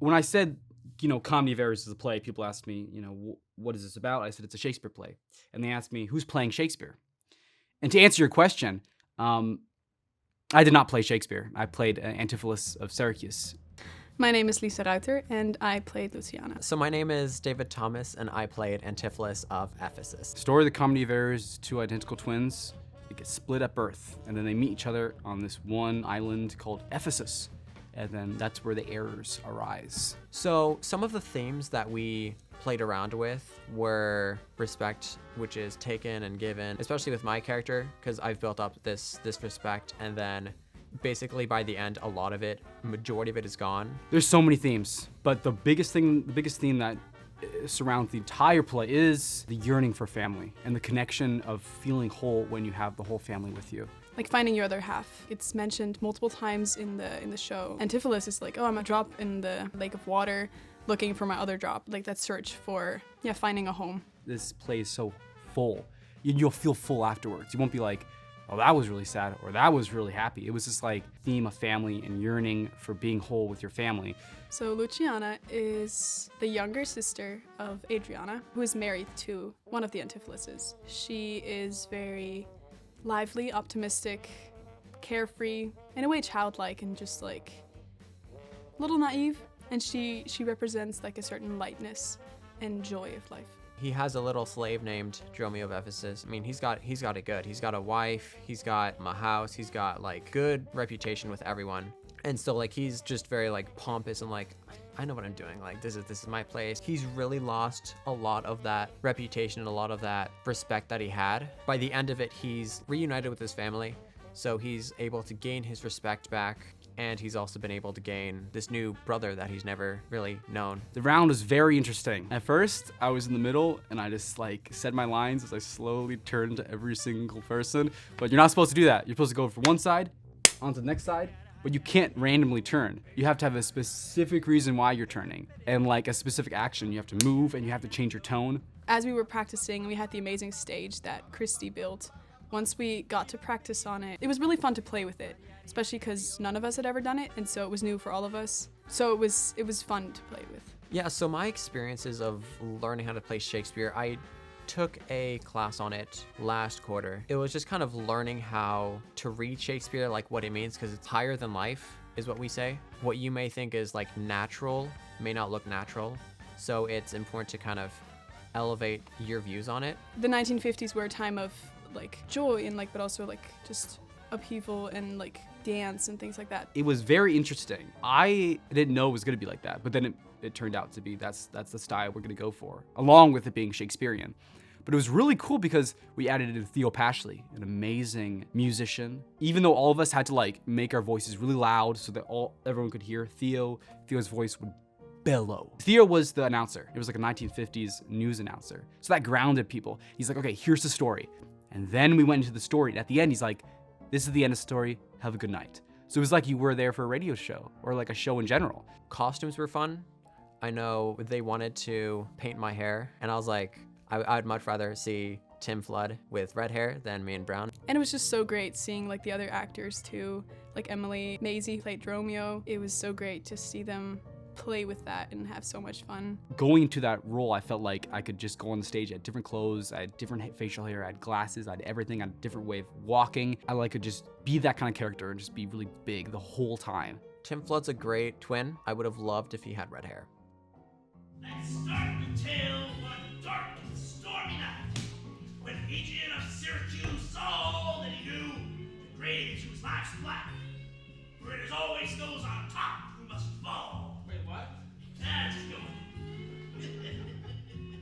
when I said, Comedy of Errors is a play, people asked me, what is this about? I said, it's a Shakespeare play. And they asked me, who's playing Shakespeare? And to answer your question, I did not play Shakespeare. I played Antipholus of Syracuse. My name is Lisa Ruiter, and I played Luciana. So my name is David Thomas, and I played Antipholus of Ephesus. Story of the Comedy of Errors, two identical twins. They get split at birth, and then they meet each other on this one island called Ephesus. And then that's where the errors arise. So some of the themes that we played around with were respect, which is taken and given, especially with my character, because I've built up this respect, and then basically by the end, majority of it is gone. There's so many themes, but the biggest theme that surrounds the entire play is the yearning for family and the connection of feeling whole when you have the whole family with you. Like finding your other half. It's mentioned multiple times in the show. Antipholus is like, I'm a drop in the lake of water looking for my other drop. Like that search for, finding a home. This play is so full. You'll feel full afterwards. You won't be like, oh, that was really sad, or that was really happy. It was just like theme of family and yearning for being whole with your family. So Luciana is the younger sister of Adriana, who is married to one of the Antipholuses. She is very lively, optimistic, carefree, in a way childlike, and just like a little naive. And she represents like a certain lightness and joy of life. He has a little slave named Dromio of Ephesus. I mean, he's got it good. He's got a wife, he's got a house, he's got like good reputation with everyone. And so like he's just very like pompous and like, I know what I'm doing. Like this is my place. He's really lost a lot of that reputation and a lot of that respect that he had. By the end of it, he's reunited with his family. So he's able to gain his respect back. And he's also been able to gain this new brother that he's never really known. The round was very interesting. At first, I was in the middle and I just like said my lines as I slowly turned to every single person. But you're not supposed to do that. You're supposed to go from one side onto the next side, but you can't randomly turn. You have to have a specific reason why you're turning and like a specific action. You have to move and you have to change your tone. As we were practicing, we had the amazing stage that Christy built. Once we got to practice on it, it was really fun to play with it, especially because none of us had ever done it, and so it was new for all of us. So it was fun to play with. Yeah, so my experiences of learning how to play Shakespeare, I took a class on it last quarter. It was just kind of learning how to read Shakespeare, like what it means, because it's higher than life, is what we say. What you may think is like natural may not look natural, so it's important to kind of elevate your views on it. The 1950s were a time of like joy and like, but also like just upheaval and like dance and things like that. It was very interesting. I didn't know it was gonna be like that, but then it turned out to be that's the style we're gonna go for, along with it being Shakespearean. But it was really cool because we added in Theo Pashley, an amazing musician. Even though all of us had to like make our voices really loud so that everyone could hear, Theo's voice would bellow. Theo was the announcer. It was like a 1950s news announcer. So that grounded people. He's like, okay, here's the story. And then we went into the story. And at the end, he's like, this is the end of the story. Have a good night. So it was like you were there for a radio show or like a show in general. Costumes were fun. I know they wanted to paint my hair, and I was like, I'd much rather see Tim Flood with red hair than me and brown. And it was just so great seeing like the other actors too, like Emily Maisie played Dromio. It was so great to see them play with that and have so much fun. Going into that role, I felt like I could just go on the stage. I had different clothes, I had different facial hair, I had glasses, I had everything, I had a different way of walking. I could just be that kind of character and just be really big the whole time. Tim Flood's a great twin. I would have loved if he had red hair. Let's start the tale one dark and stormy night, when Adrian of Syracuse saw all that he knew, the graves whose lives black, where it always goes on top.